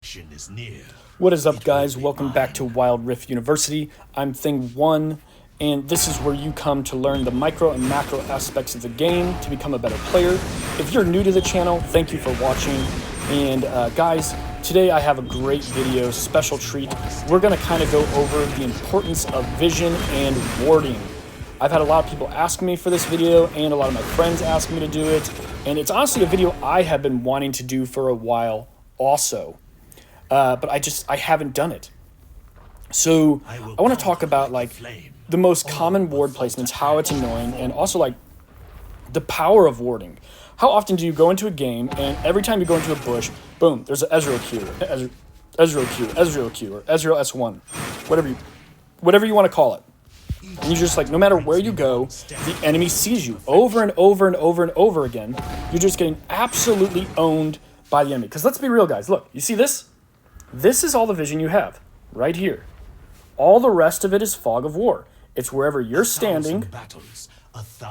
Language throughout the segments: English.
Perfection is near. What is up, guys? Welcome back to Wild Rift University. I'm Thing One, and this is where you come to learn the micro and macro aspects of the game to become a better player. If you're new to the channel, thank you for watching. And guys, today I have a great video, special treat. We're going to kind of go over the importance of vision and warding. I've had a lot of people ask me for this video, and a lot of my friends ask me to do it. And it's honestly a video I have been wanting to do for a while also. But I haven't done it. So I want to talk about like the most common ward placements, how it's annoying, and also like the power of warding. How often do you go into a game and every time you go into a bush, boom, there's an Ezreal Q, Ezreal Q, or Ezreal S1, whatever you want to call it. And you're just like, no matter where you go, the enemy sees you over and over and over and over again. You're just getting absolutely owned by the enemy. Because let's be real, guys. Look, you see this? This is all the vision you have, right here. All the rest of it is fog of war. It's wherever you're standing,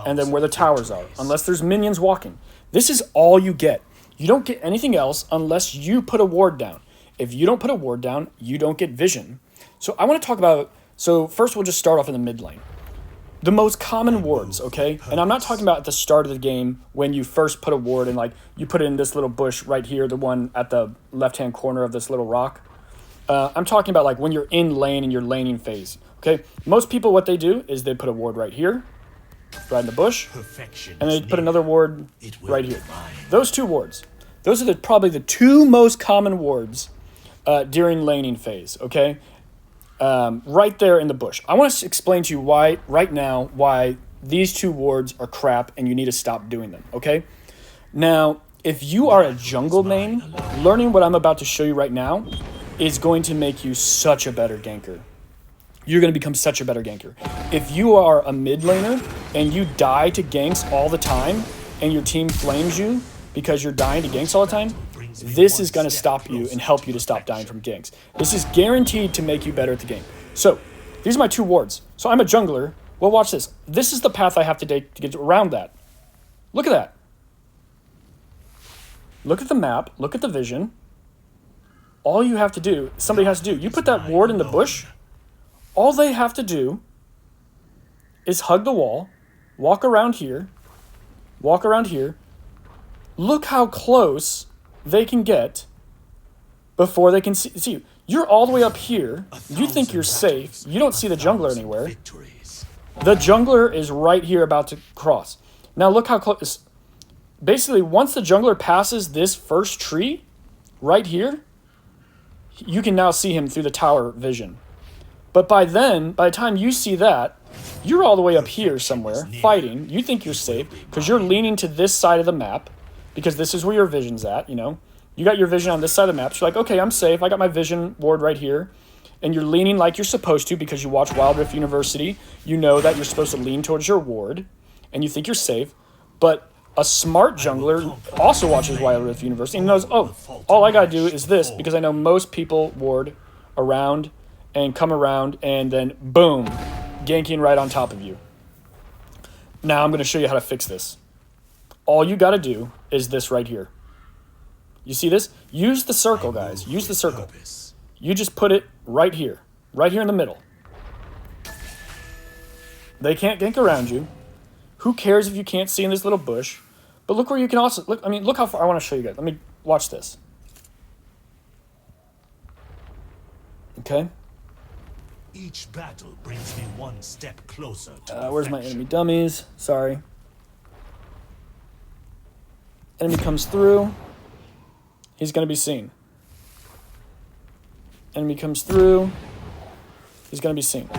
and then where the towers are, unless there's minions walking. This is all you get. You don't get anything else unless you put a ward down. If you don't put a ward down, you don't get vision. So I want to talk about, so first we'll just start off in the mid lane. The most common wards, okay? And I'm not talking about at the start of the game when you first put a ward and like you put it in this little bush right here, the one at the left-hand corner of this little rock. I'm talking about like when you're in lane and you're laning phase, okay? Most people, what they do is they put a ward right here, right in the bush, and they put another ward right here. Those two wards, those are probably the two most common wards during laning phase, okay? Right there in the bush. I want to explain to you why these two wards are crap and you need to stop doing them, okay? Now, if you are a jungle main, learning what I'm about to show you right now is going to make you such a better ganker. You're going to become such a better ganker. If you are a mid laner and you die to ganks all the time and your team flames you because you're dying to ganks all the time, this is going to stop you and help you to stop dying from ganks. This is guaranteed to make you better at the game. So, these are my two wards. So I'm a jungler. Well, watch this. This is the path I have to take to get around that. Look at that. Look at the map. Look at the vision. All you have to do, somebody has to do, you put that ward in the bush, all they have to do is hug the wall, walk around here, look how close they can get before they can see you. You're all the way up here. You think you're safe. You don't see the jungler anywhere. The jungler is right here about to cross. Now look how close. Basically, once the jungler passes this first tree right here, you can now see him through the tower vision. But by the time you see that, you're all the way up here somewhere fighting. You think you're safe because you're leaning to this side of the map because this is where your vision's at, you know. You got your vision on this side of the map. So you're like, okay, I'm safe. I got my vision ward right here. And you're leaning like you're supposed to because you watch Wild Rift University. You know that you're supposed to lean towards your ward. And you think you're safe. But a smart jungler also watches Wild Rift University and knows, oh, all I got to do is this because I know most people ward around and come around and then boom, ganking right on top of you. Now I'm going to show you how to fix this. All you got to do is this right here. You see this? Use the circle, guys. Use the circle. You just put it right here in the middle. They can't gank around you. Who cares if you can't see in this little bush? But look where you can also look. I mean, look how far. I want to show you guys. Let me watch this. Okay. Each battle brings me one step closer to where's my enemy dummies? Sorry. Enemy comes through. He's going to be seen. Enemy comes through. He's going to be seen.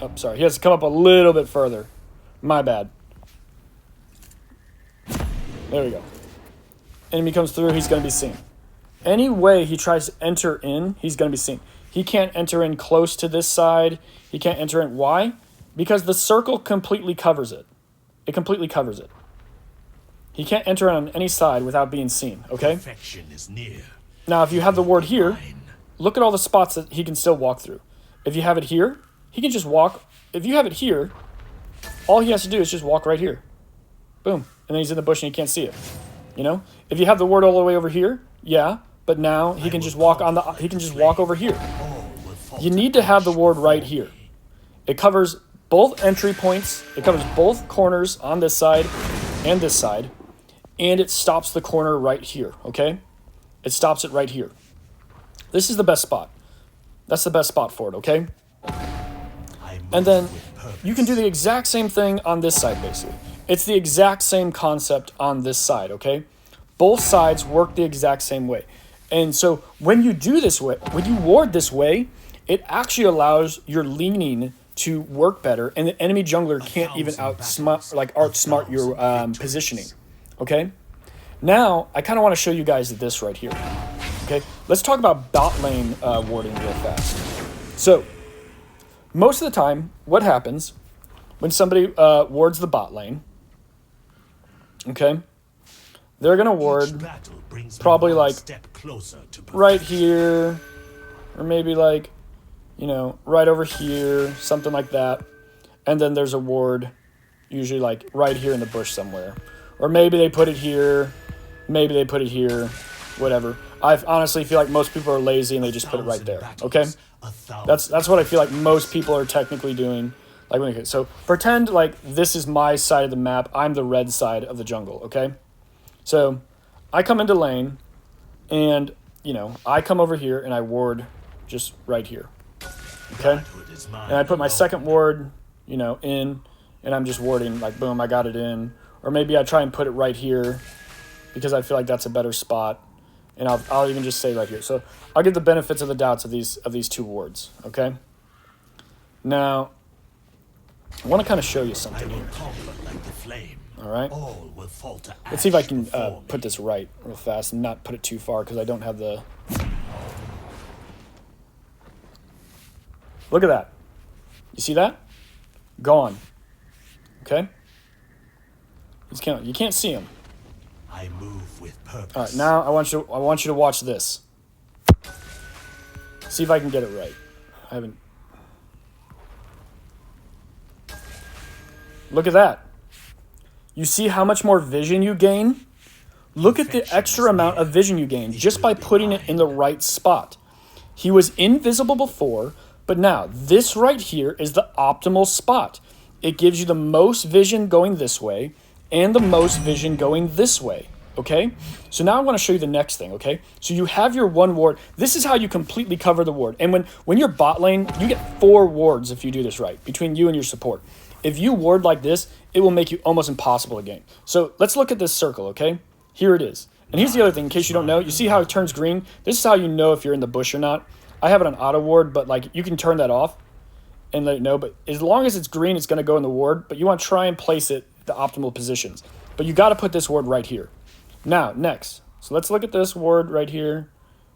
Oh, sorry. He has to come up a little bit further. My bad. There we go. Enemy comes through. He's going to be seen. Any way he tries to enter in, he's going to be seen. He can't enter in close to this side. He can't enter in. Why? Because the circle completely covers it. It completely covers it. He can't enter on any side without being seen, okay? Perfection is near. Now, if you have the ward here, look at all the spots that he can still walk through. If you have it here, he can just walk. If you have it here, all he has to do is just walk right here. Boom. And then he's in the bush and you can't see it. You know? If you have the ward all the way over here, yeah, but now he can just walk on the. He can just walk over here. All will fall You to need to have the ash ward right before here. me. It covers both entry points. It covers both corners on this side and this side. And it stops the corner right here, okay? It stops it right here. This is the best spot. That's the best spot for it, okay? I move And then with purpose. you can do the exact same thing on this side, basically. It's the exact same concept on this side, okay? Both sides work the exact same way. And so when you do this way, when you ward this way, it actually allows your leaning to work better, and the enemy jungler can't even outsmart your positioning. Okay. Now I kind of want to show you guys this right here. Okay. Let's talk about bot lane warding real fast. So most of the time, what happens when somebody wards the bot lane? Okay, they're gonna ward Each battle brings me probably one like step closer to right perfection. here, or maybe like, you know, right over here, something like that. And then there's a ward, usually like right here in the bush somewhere. Or maybe they put it here, maybe they put it here, whatever. I honestly feel like most people are lazy and they just put it right there, okay? That's what I feel like most people are technically doing. Like when so pretend like this is my side of the map. I'm the red side of the jungle, okay? So I come into lane and, you know, I come over here and I ward just right here, okay? And I put my second ward, you know, in, and I'm just warding, like, boom, I got it in. Or maybe I try and put it right here because I feel like that's a better spot. And I'll even just say right here. So I'll give the benefits of the doubts of these two wards, okay? Now, I want to kind of show you something here. Like the flame. All right? All will fall to Let's see if I ash can before me. put this right real fast and not put it too far because I don't have the... Look at that. You see that? Gone. Okay? You can't see him. I move with purpose. All right, now I want you to watch this. See if I can get it right. I haven't. Look at that. You see how much more vision you gain? Look at the extra amount of vision you gain just by putting it in the right spot. He was invisible before, but now this right here is the optimal spot. It gives you the most vision going this way and the most vision going this way, okay? So now I want to show you the next thing, okay? So you have your one ward. This is how you completely cover the ward. And when you're bot lane, you get 4 wards if you do this right, between you and your support. If you ward like this, it will make you almost impossible to game. So let's look at this circle, okay? Here it is. And here's the other thing, in case you don't know. You see how it turns green? This is how you know if you're in the bush or not. I have it on auto ward, but like you can turn that off and let it know. But as long as it's green, it's going to go in the ward. But you want to try and place it the optimal positions. But you got to put this ward right here. Now, next. So let's look at this ward right here.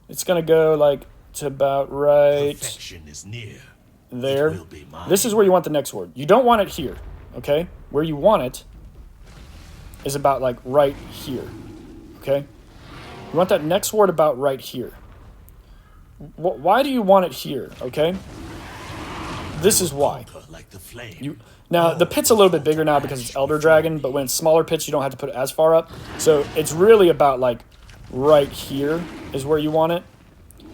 It's going to go like to about right Perfection is near. there. It will be mine. This is where you want the next word. You don't want it here, okay? Where you want it is about like right here, okay? You want that next word about right here. Why do you want it here, okay? This is why. Conquer like the flame. Now, the pit's a little bit bigger now because it's Elder Dragon, but when it's smaller pits, you don't have to put it as far up. So it's really about like right here is where you want it.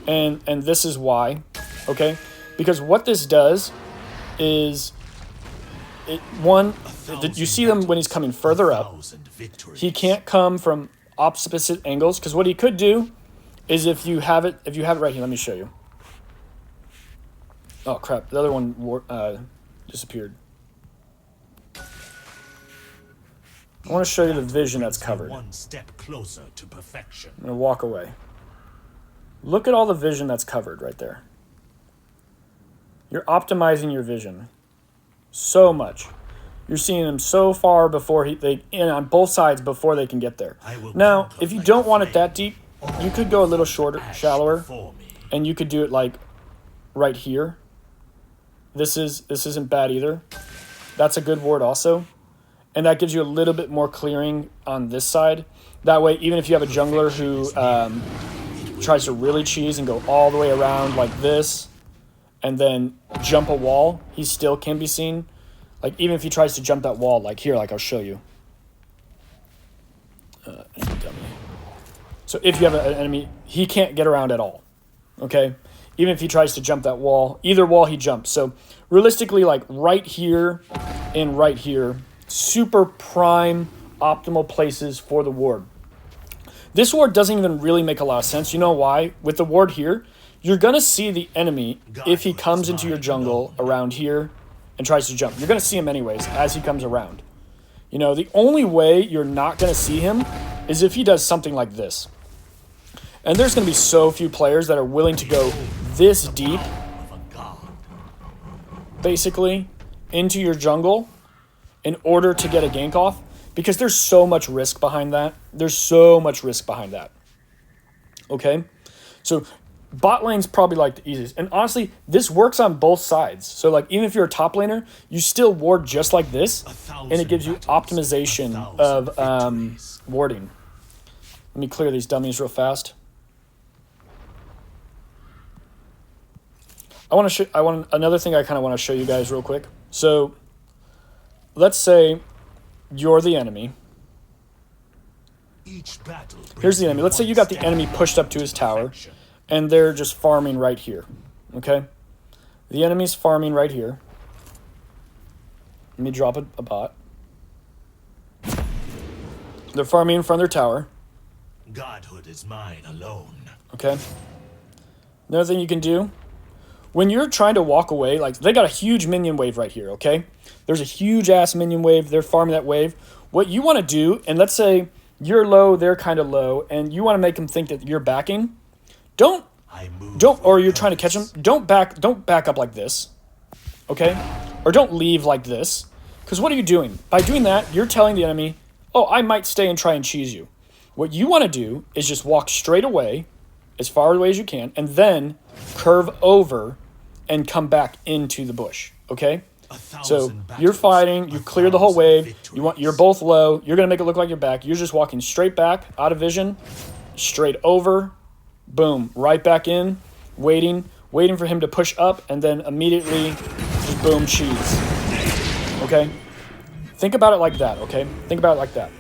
And this is why, okay? Because what this does is, you see them when he's coming further up. He can't come from opposite angles, because what he could do is if you have it right here, let me show you. Oh crap, the other one disappeared. I want to show you the vision that's covered. One step closer to perfection. I'm going to walk away. Look at all the vision that's covered right there. You're optimizing your vision so much. You're seeing them so far before on both sides before they can get there. Now, if you don't want it that deep, you could go a little shorter, shallower, and you could do it like right here. This isn't bad either. That's a good ward also. And that gives you a little bit more clearing on this side. That way, even if you have a jungler who tries to really cheese and go all the way around like this and then jump a wall, he still can be seen. Like, even if he tries to jump that wall, like here, like I'll show you. Dummy. So if you have an enemy, he can't get around at all. Okay? Even if he tries to jump that wall, either wall he jumps. So realistically, like right here and right here, super prime optimal places for the ward. This ward doesn't even really make a lot of sense. You know why? With the ward here, you're going to see the enemy if he comes into your jungle around here and tries to jump. You're going to see him anyways as he comes around. You know, the only way you're not going to see him is if he does something like this. And there's going to be so few players that are willing to go this deep, basically, into your jungle in order to get a gank off, because there's so much risk behind that. There's so much risk behind that. Okay? So bot lane's probably like the easiest. And honestly, this works on both sides. So like even if you're a top laner, you still ward just like this, and it gives you optimization of warding. Let me clear these dummies real fast. Another thing I kind of want to show you guys real quick. So let's say you're the enemy. Here's the enemy. Let's say you got the enemy pushed up to his tower, and they're just farming right here. Okay? The enemy's farming right here. Let me drop a bot. They're farming in front of their tower. Godhood is mine alone. Okay? Another thing you can do, when you're trying to walk away, like they got a huge minion wave right here, okay? There's a huge ass minion wave. They're farming that wave. What you want to do, and let's say you're low, they're kind of low, and you want to make them think that you're backing, or you're trying to catch them, don't back up like this, okay? Or don't leave like this, because what are you doing? By doing that, you're telling the enemy, oh, I might stay and try and cheese you. What you want to do is just walk straight away, as far away as you can, and then curve over and come back into the bush, okay? So you're fighting, you clear the whole wave, you're both low, you're going to make it look like you're back, you're just walking straight back, out of vision, straight over, boom, right back in, waiting for him to push up, and then immediately just boom, cheese. Okay? Think about it like that, okay? Think about it like that.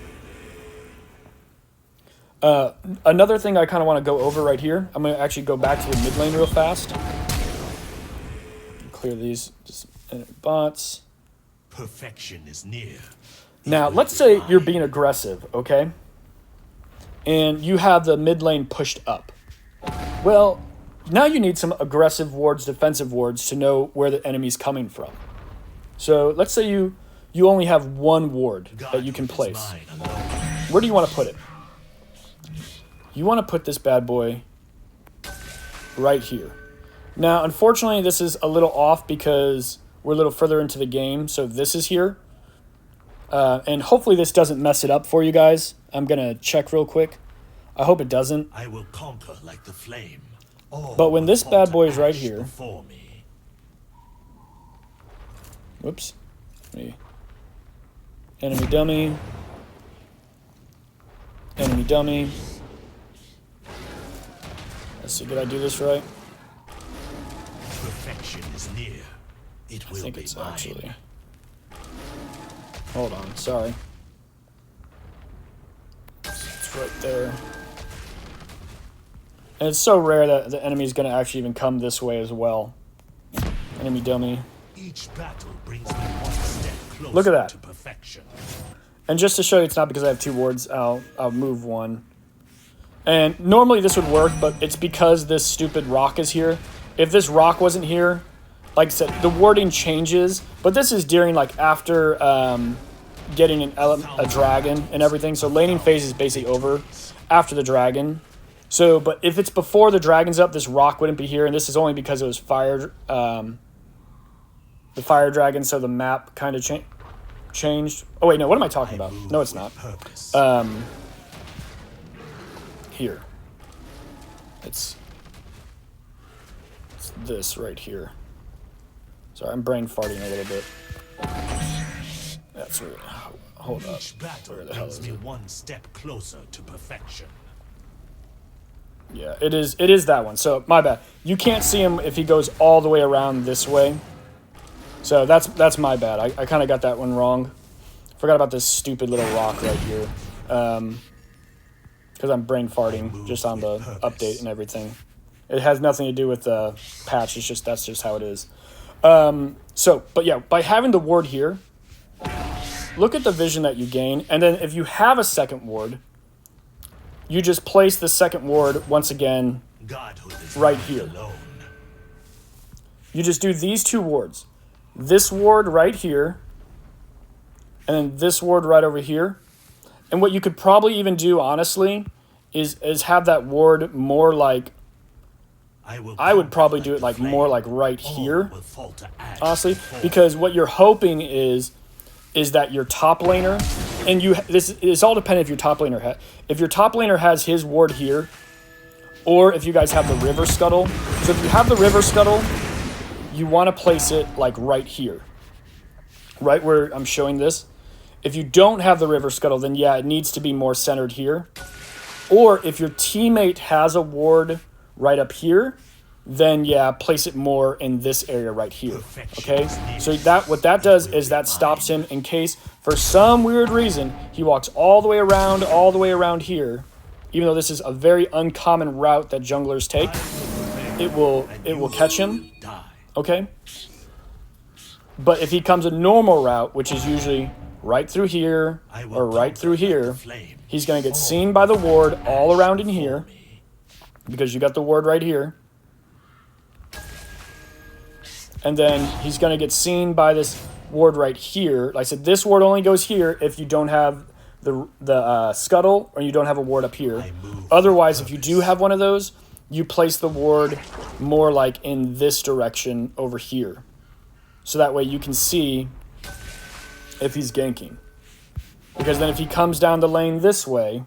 Another thing I kind of want to go over right here, I'm going to actually go back to the mid lane real fast. Clear these just bots. Perfection is near. Now, let's say you're being aggressive, okay? And you have the mid lane pushed up. Well, now you need some aggressive wards, defensive wards to know where the enemy's coming from. So let's say you only have one ward that you can place. Where do you want to put it? You want to put this bad boy right here. Now, unfortunately, this is a little off because we're a little further into the game, so this is here. And hopefully this doesn't mess it up for you guys. I'm going to check real quick. I hope it doesn't. I will conquer like the flame. But when this bad boy is right here... Whoops. Enemy dummy. Enemy dummy. Let's see, did I do this right? Perfection is near. It will I think be it's mine. actually... Hold on, sorry. It's right there. And it's so rare that the enemy's going to actually even come this way as well. Enemy dummy. Each battle brings me one step closer Look at that. to perfection. And just to show you it's not because I have two wards, I'll move one. And normally this would work, but it's because this stupid rock is here. If this rock wasn't here, like I said, the wording changes, but this is during, like, after getting a dragon and everything. So laning phase is basically over after the dragon. So, but if it's before the dragon's up, this rock wouldn't be here, and this is only because it was fire, the fire dragon, so the map kind of changed. Oh, wait, no, what am I talking about? No, it's not. Here. It's this right here. Sorry, I'm brain farting a little bit. That's where. Hold up. Each battle Where the hell brings is me it? one step closer to perfection. Yeah, it is. It is that one. So my bad. You can't see him if he goes all the way around this way. So that's my bad. I kind of got that one wrong. Forgot about this stupid little rock right here. Because because I'm brain farting just on the update and everything. It has nothing to do with the patch. It's just that's just how it is. But yeah, by having the ward here, look at the vision that you gain, and then if you have a second ward, you just place the second ward once again right here. You just do these two wards. This ward right here, and then this ward right over here. And what you could probably even do, honestly, is have that ward more like, I would probably do it like more like right here, honestly, because what you're hoping is that your top laner, and this is all dependent if your top laner if your top laner has his ward here, or if you guys have the river scuttle. So if you have the river scuttle, you want to place it like right here, right where I'm showing this. If you don't have the river scuttle, then yeah, it needs to be more centered here. Or if your teammate has a ward right up here, then yeah, place it more in this area right here. Okay, so what that does is that stops him in case for some weird reason he walks all the way around here. Even though this is a very uncommon route that junglers take, it will catch him. Okay, but if he comes a normal route, which is usually right through here or right through here, he's going to get seen by the ward all around in here because you got the ward right here. And then he's going to get seen by this ward right here. Like I said, this ward only goes here if you don't have the scuttle or you don't have a ward up here. Otherwise, if you do have one of those, you place the ward more like in this direction over here. So that way you can see if he's ganking. Because then if he comes down the lane this way,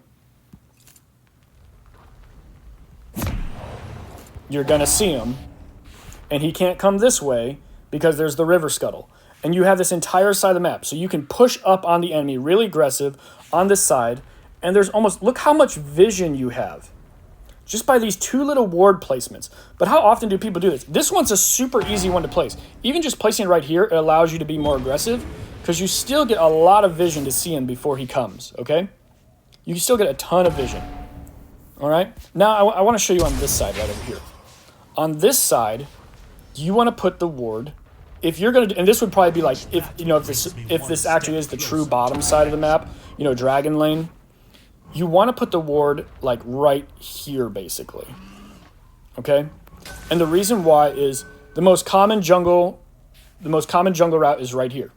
you're going to see him. And he can't come this way because there's the river scuttle. And you have this entire side of the map. So you can push up on the enemy really aggressive on this side. And there's almost, look how much vision you have. Just by these two little ward placements. But how often do people do this? This one's a super easy one to place. Even just placing it right here, it allows you to be more aggressive because you still get a lot of vision to see him before he comes, okay? You can still get a ton of vision, all right? Now, I want to show you on this side right over here. On this side, you want to put the ward, if you're going to, and this would probably be like, if this actually is the true bottom side of the map, dragon lane, you want to put the ward like right here, basically. Okay? And the reason why is the most common jungle route is right here.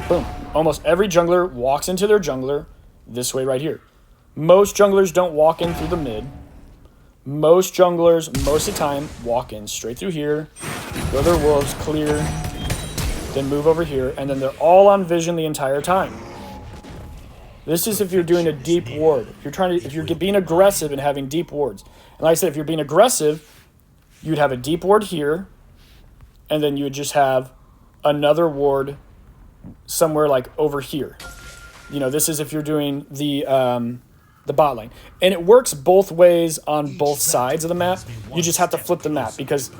Boom. Almost every jungler walks into their jungler this way right here. Most junglers don't walk in through the mid. Most junglers, most of the time, walk in straight through here, go their wolves, clear, then move over here, and then they're all on vision the entire time. This is if you're doing a deep ward. If you're being aggressive and having deep wards. And like I said, if you're being aggressive, you'd have a deep ward here, and then you would just have another ward somewhere like over here. This is if you're doing the bot lane. And it works both ways on both sides of the map. You just have to flip the map because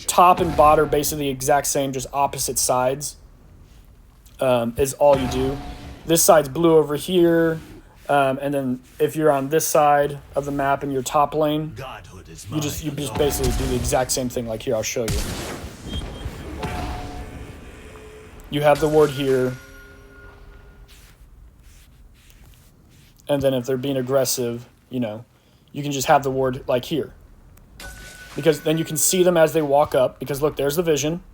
top and bot are basically the exact same, just opposite sides is all you do. This side's blue over here, and then if you're on this side of the map in your top lane, you just basically do the exact same thing. Like here, I'll show you. You have the ward here, and then if they're being aggressive, you can just have the ward like here, because then you can see them as they walk up. Because look, there's the vision.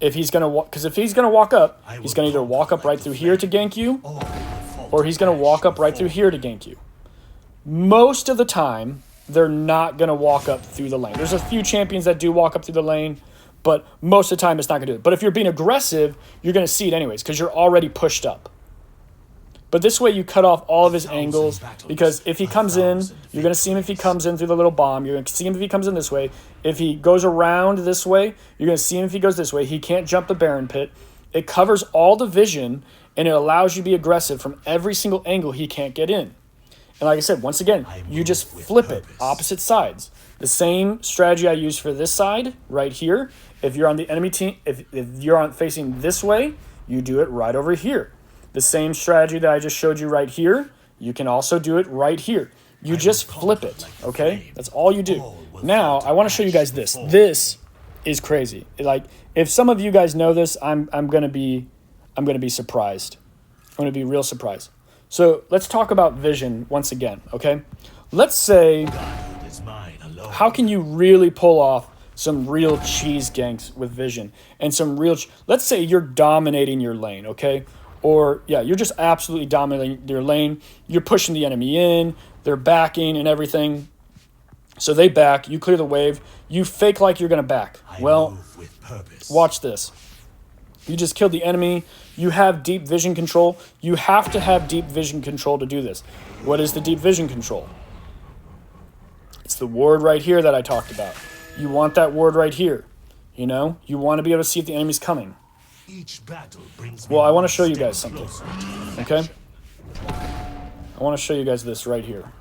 If he's gonna walk, because if he's gonna walk up, he's gonna either walk up right through here to gank you, or he's gonna walk up right through here to gank you. Most of the time, they're not gonna walk up through the lane. There's a few champions that do walk up through the lane, but most of the time it's not gonna do it. But if you're being aggressive, you're gonna see it anyways because you're already pushed up. But this way you cut off all of his angles, because if he comes in, you're going to see him if he comes in through the little bomb. You're going to see him if he comes in this way. If he goes around this way, you're going to see him if he goes this way. He can't jump the Baron Pit. It covers all the vision, and it allows you to be aggressive from every single angle he can't get in. And like I said, once again, you just flip it, opposite sides. The same strategy I use for this side right here. If you're on the enemy team, if you're facing this way, you do it right over here. The same strategy that I just showed you right here, you can also do it right here. You just flip it, okay? That's all you do. Now, I want to show you guys this. This is crazy. Like, if some of you guys know this, I'm gonna be surprised. I'm gonna be real surprised. So let's talk about vision once again, okay? Let's say, how can you really pull off some real cheese ganks with vision and some real? Let's say you're dominating your lane, okay? Or yeah, you're just absolutely dominating your lane. You're pushing the enemy in. They're backing and everything. So they back. You clear the wave. You fake like you're gonna back. Well, watch this. You just killed the enemy. You have deep vision control. You have to have deep vision control to do this. What is the deep vision control? It's the ward right here that I talked about. You want that ward right here. You know, you want to be able to see if the enemy's coming. Well, I want to show you guys something. Okay? I want to show you guys this right here.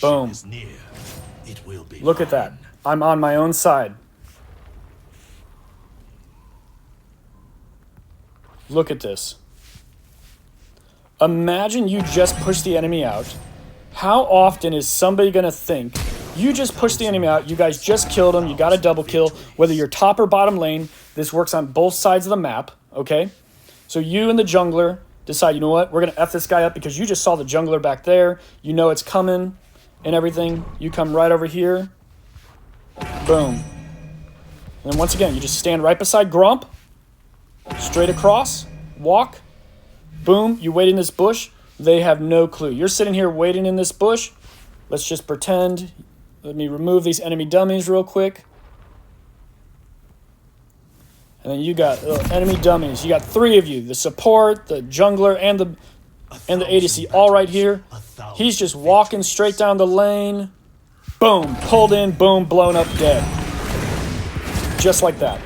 Boom. Look at that. I'm on my own side. Look at this. Imagine you just push the enemy out. How often is somebody going to think, you just pushed the enemy out, you guys just killed him, you got a double kill, whether you're top or bottom lane, this works on both sides of the map, okay? So you and the jungler decide, you know what, we're going to F this guy up because you just saw the jungler back there, you know it's coming and everything. You come right over here, boom. And then once again, you just stand right beside Grump, straight across, walk, boom, you wait in this bush. They have no clue. You're sitting here waiting in this bush. Let's just pretend. Let me remove these enemy dummies real quick. And then you got enemy dummies. You got 3 of you. The support, the jungler, and the ADC all right here. He's just walking straight down the lane. Boom, pulled in, boom, blown up, dead. Just like that.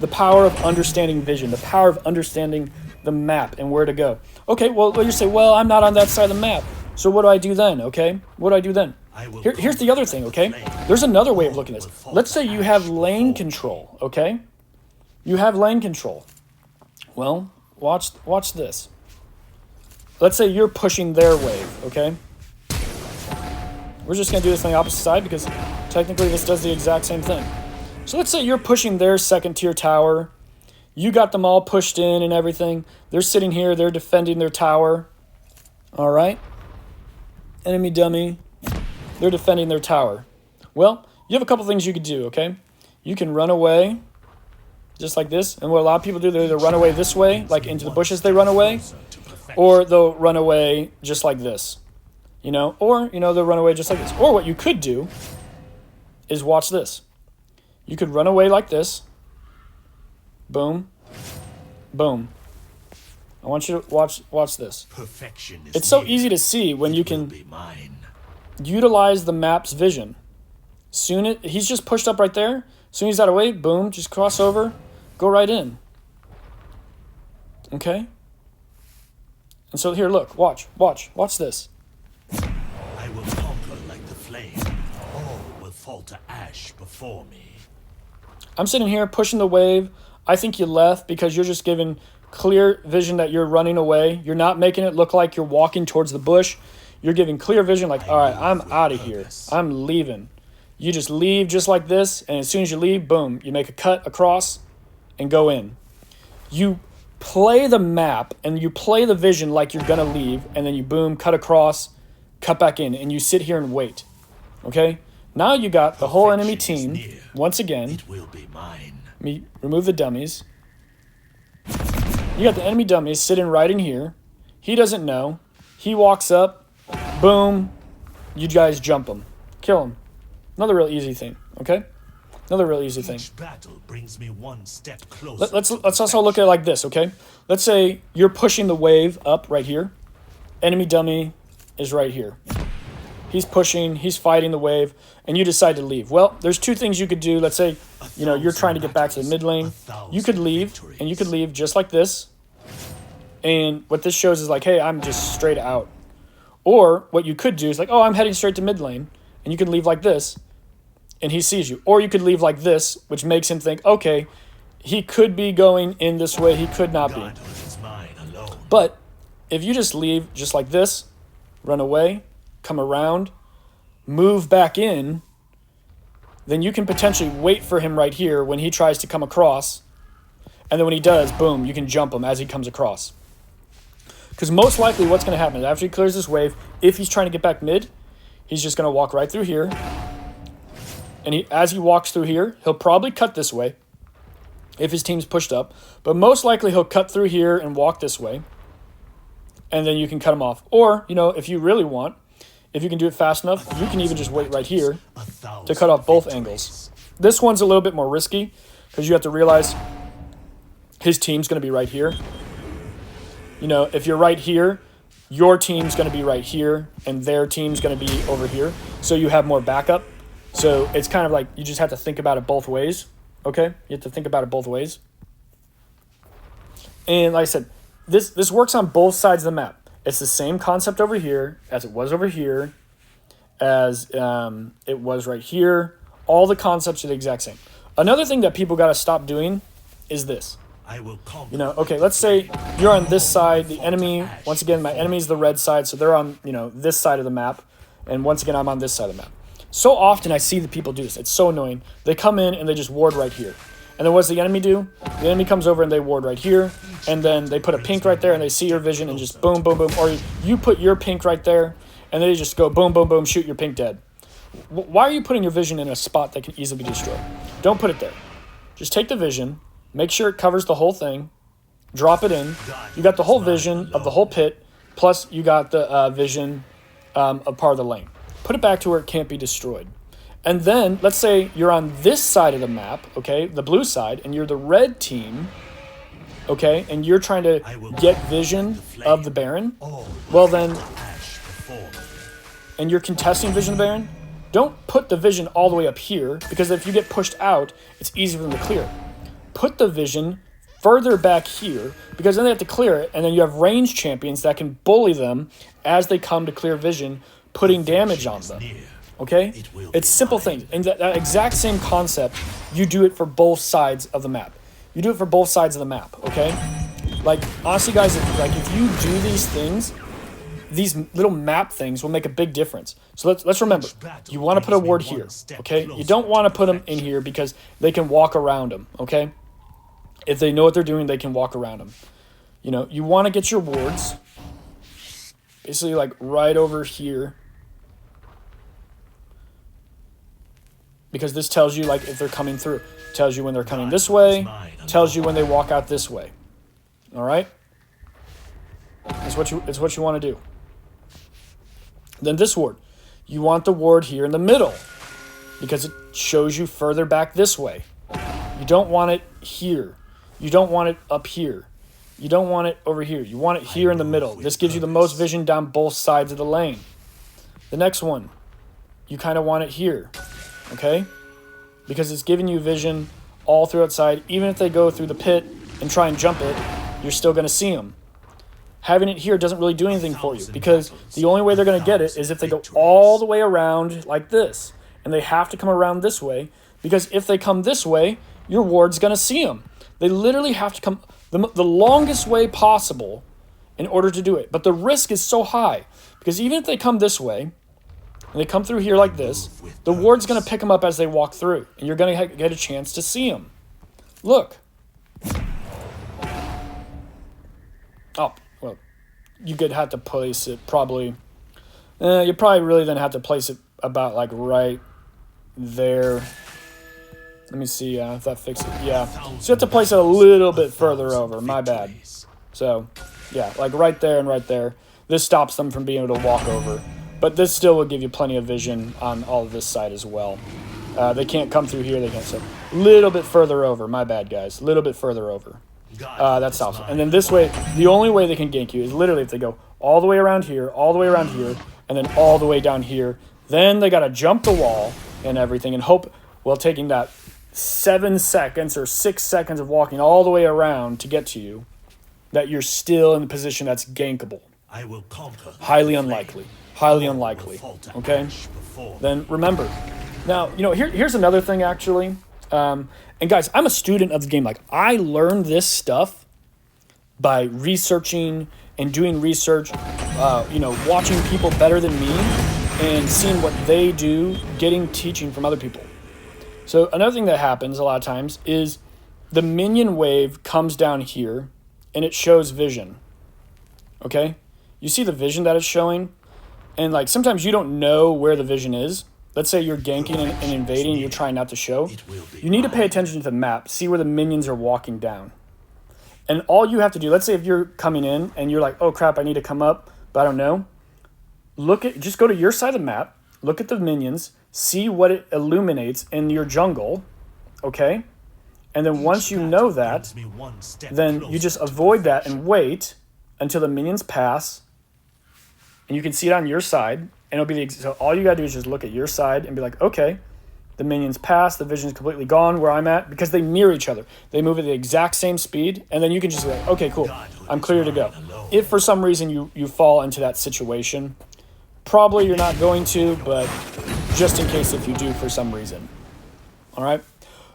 The power of understanding vision. The power of understanding the map and where to go. Okay, well, you say, well, I'm not on that side of the map. So what do I do then, okay? What do I do then? Here's the other thing, okay? There's another way of looking at this. Let's say you have lane control, okay? You have lane control. Well, watch this. Let's say you're pushing their wave, okay? We're just going to do this on the opposite side because technically this does the exact same thing. So let's say you're pushing their second tier tower. You got them all pushed in and everything. They're sitting here. They're defending their tower. All right? Enemy dummy. They're defending their tower. Well, you have a couple things you could do, okay? You can run away just like this. And what a lot of people do, they either run away this way, like into the bushes they run away, or they'll run away just like this. You know? Or, you know, they'll run away just like this. Or what you could do is watch this. You could run away like this. Boom. Boom. I want you to watch this. It's so easy to see when you can utilize the map's vision. He's just pushed up right there. Soon as he's out of way, boom, just cross over, go right in. Okay? And so here, look, watch this. I will conquer like the flame. All will fall to ash before me. I'm sitting here pushing the wave. I think you left because you're just giving clear vision that you're running away. You're not making it look like you're walking towards the bush. You're giving clear vision like, all right, I'm out of here. I'm leaving. You just leave just like this, and as soon as you leave, boom, you make a cut across and go in. You play the map and you play the vision like you're going to leave, and then you boom, cut across, cut back in, and you sit here and wait. Okay? Now you got the whole enemy team, once again. It will be mine. Let me remove the dummies. You got the enemy dummies sitting right in here. He doesn't know. He walks up. Boom. You guys jump him. Kill him. Another real easy thing, okay? Another real easy thing. Each battle brings me one step closer. Let's also look at it like this, okay? Let's say you're pushing the wave up right here. Enemy dummy is right here. He's pushing, he's fighting the wave, and you decide to leave. Well, there's 2 things you could do. Let's say, you know, you're trying to get back to the mid lane. You could leave, and you could leave just like this. And what this shows is like, hey, I'm just straight out. Or what you could do is like, oh, I'm heading straight to mid lane. And you can leave like this. and he sees you. Or you could leave like this, which makes him think, okay, he could be going in this way, he could not be. But if you just leave just like this, run away, come around, move back in, then you can potentially wait for him right here when he tries to come across. And then when he does, boom, you can jump him as he comes across. Because most likely what's going to happen is after he clears this wave, if he's trying to get back mid, he's just going to walk right through here. And as he walks through here, he'll probably cut this way if his team's pushed up. But most likely he'll cut through here and walk this way. And then you can cut him off. Or, if you really want, if you can do it fast enough, you can even just wait right here to cut off both angles. This one's a little bit more risky because you have to realize his team's going to be right here. If you're right here, your team's going to be right here and their team's going to be over here. So you have more backup. So it's kind of like you just have to think about it both ways. Okay? You have to think about it both ways. And like I said, this works on both sides of the map. It's the same concept over here as it was over here, as it was right here. All the concepts are the exact same. Another thing that people got to stop doing is this. Okay, let's say you're on this side. The enemy, once again, my enemy is the red side, so they're on, this side of the map. And once again, I'm on this side of the map. So often I see the people do this. It's so annoying. They come in and they just ward right here. And then what does the enemy do? The enemy comes over and they ward right here. And then they put a pink right there and they see your vision and just boom, boom, boom. Or you put your pink right there and they just go boom, boom, boom, shoot your pink dead. Why are you putting your vision in a spot that can easily be destroyed? Don't put it there. Just take the vision. Make sure it covers the whole thing. Drop it in. You got the whole vision of the whole pit. Plus you got the vision of part of the lane. Put it back to where it can't be destroyed. And then, let's say you're on this side of the map, okay, the blue side, and you're the red team, okay, and you're trying to get vision of the Baron. Well then, and you're contesting vision of the Baron, don't put the vision all the way up here, because if you get pushed out, it's easy for them to clear. Put the vision further back here, because then they have to clear it, and then you have range champions that can bully them as they come to clear vision, putting damage on them. Okay? It's simple things. And that exact same concept, you do it for both sides of the map. You do it for both sides of the map, okay? Like, honestly, guys, if you do these things, these little map things will make a big difference. So let's remember, you want to put a ward here, okay? You don't want to put them in here because they can walk around them, okay? If they know what they're doing, they can walk around them. You want to get your wards basically like right over here. Because this tells you like if they're coming through. Tells you when they're coming this way. Tells you when they walk out this way. All right? It's what you want to do. Then this ward. You want the ward here in the middle. Because it shows you further back this way. You don't want it here. You don't want it up here. You don't want it over here. You want it here in the middle. This gives you the most vision down both sides of the lane. The next one. You kind of want it here. Okay? Because it's giving you vision all through outside. Even if they go through the pit and try and jump it, you're still going to see them. Having it here doesn't really do anything for you. Because the only way they're going to get it is if they go all the way around like this. And they have to come around this way. Because if they come this way, your ward's going to see them. They literally have to come the longest way possible in order to do it. But the risk is so high. Because even if they come this way, and they come through here like this, the ward's going to pick them up as they walk through. And you're going to get a chance to see them. Look. Oh, well, you could have to place it probably. You probably really then have to place it about like right there. Let me see if that fixes it. Yeah. So you have to place it a little bit further over. My bad. So, yeah, like right there and right there. This stops them from being able to walk over. But this still will give you plenty of vision on all of this side as well. They can't come through here. They can't. So a little bit further over. My bad, guys. A little bit further over. That stops them. And then this way, the only way they can gank you is literally if they go all the way around here, all the way around here, and then all the way down here. Then they got to jump the wall and everything and hope, well, taking that 7 seconds or 6 seconds of walking all the way around to get to you, that you're still in a position that's gankable. I will conquer. Highly unlikely. Highly unlikely. Okay? Then remember, Now, here's another thing, actually. And guys, I'm a student of the game. Like, I learned this stuff by researching and doing research, watching people better than me and seeing what they do, getting teaching from other people. So another thing that happens a lot of times is the minion wave comes down here and it shows vision. Okay? You see the vision that it's showing? And like sometimes you don't know where the vision is. Let's say you're ganking and invading, you're trying not to show. You need to pay attention to the map, see where the minions are walking down. And all you have to do, let's say if you're coming in and you're like, oh crap, I need to come up, but I don't know. Just go to your side of the map, look at the minions, see what it illuminates in your jungle, okay? And then once you know that, then you just avoid that and wait until the minions pass, and you can see it on your side, and it'll be so all you gotta do is just look at your side and be like, okay, the minions pass, the vision's completely gone where I'm at, because they mirror each other. They move at the exact same speed, and then you can just be like, okay, cool, I'm clear to go. If for some reason you fall into that situation, probably you're not going to, but just in case if you do for some reason. All right?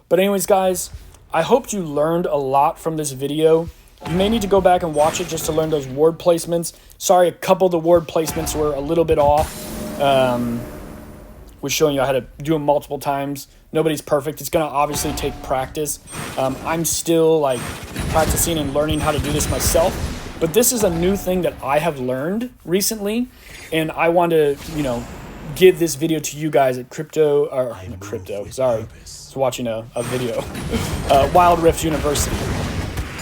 But anyways, guys, I hope you learned a lot from this video. You may need to go back and watch it just to learn those ward placements. Sorry, a couple of the ward placements were a little bit off. Was showing you how to do them multiple times. Nobody's perfect. It's going to obviously take practice. I'm still like practicing and learning how to do this myself. But this is a new thing that I have learned recently, and I want to, give this video to you guys at I was watching a video, Wild Rift University.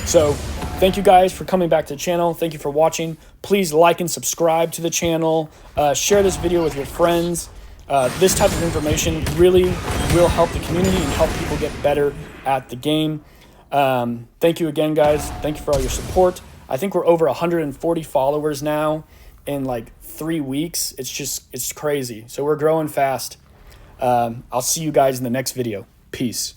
So thank you guys for coming back to the channel. Thank you for watching. Please like and subscribe to the channel. Share this video with your friends. This type of information really will help the community and help people get better at the game. Thank you again, guys. Thank you for all your support. I think we're over 140 followers now in like 3 weeks. It's crazy. So we're growing fast. I'll see you guys in the next video. Peace.